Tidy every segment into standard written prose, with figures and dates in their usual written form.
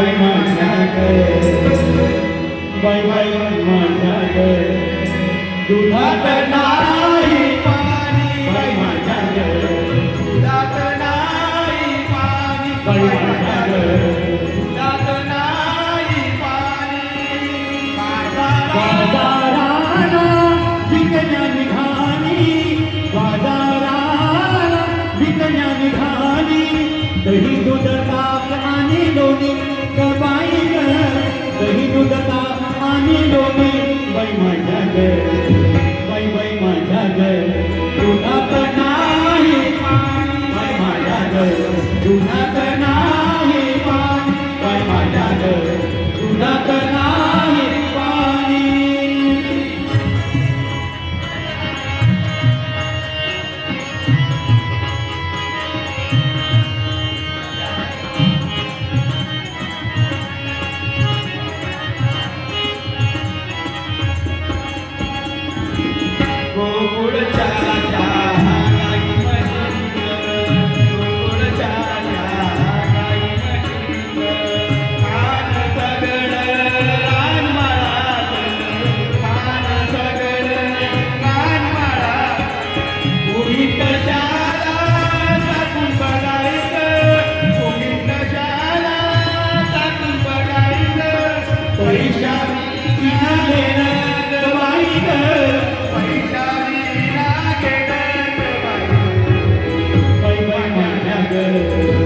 Bye माझ्या bye bye माझ्या दुधात नाही पाणी बाय माझ्या दुधात नाही पाणी बाय माझ्या दुधात नाही पाणी बाजाराला विकण्या निघाली बाजाराला विकण्या निघाली दही दूध ताक आणि लोणी बाई ग दही दूध ताक आणि लोणी बाई माझ्या ग बाई बाई माझ्या ग दुधात नाही पाणी बाई माझ्या ग दुधात नाही पाणी बाई माझ्या ग दुधात नाही पाणी दुधात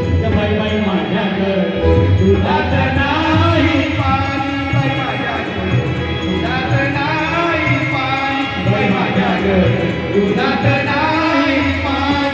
नाही पाणी बाई माझ्या दुधात नाही पाणी बाई माझ्या दुधात नाही पाणी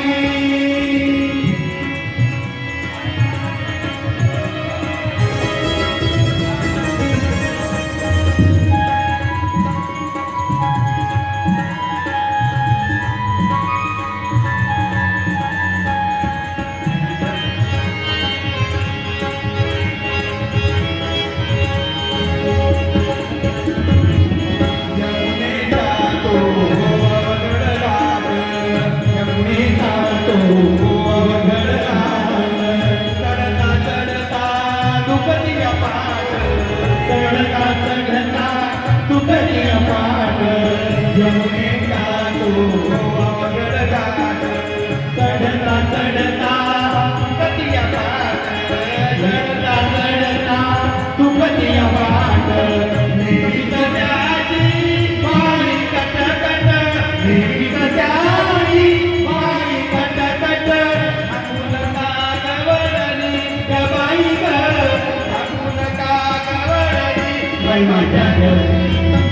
बाय माझ्या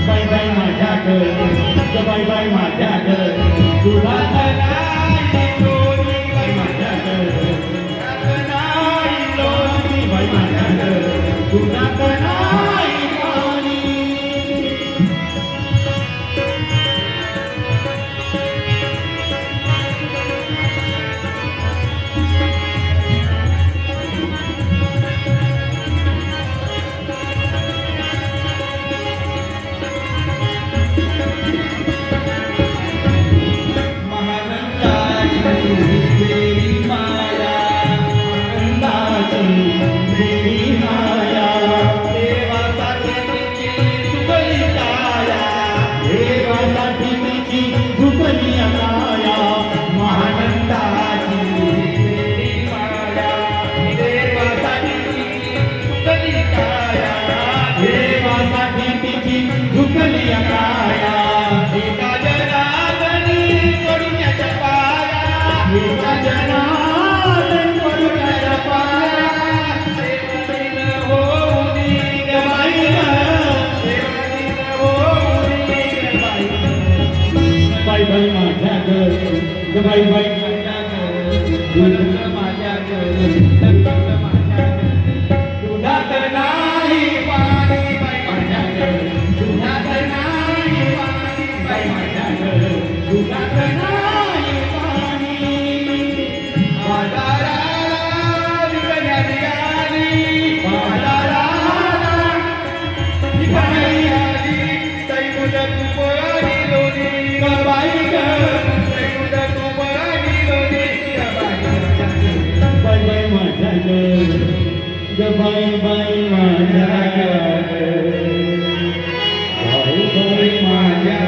बाय बाय माझ्या बाय बाय माझ्या दुधात नाही लोणी बाय माझ्या दुधात नाही लोणी बाय माझ्या दुधात नाही पाणी बाई माझ्या बाई बाई माझ्या दुधात नाही पाणी बाई माझ्या दुधात नाही पाणी बाई माझ्या दुधात नाही पाणी बाजाराला विकण्या निघाली बाजाराला विकण्या निघाली तै दूध तूप आणि लोणी बाई ग तै दूध तूप आणि लोणी बाई बाई बाई माझ्या बाई बाई माझ्या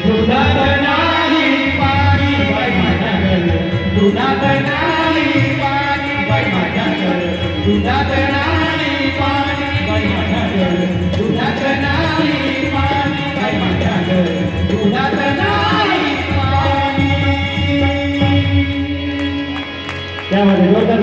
दुधात नाही पाणी बाई माझ्या दुधात नाही पाणी बाई माझ्या दुधात नाही पाणी बाई माझ्या दुधात नाही पाणी बाई माझ्या दुधात नाही पाणी. त्यामध्ये जोरदार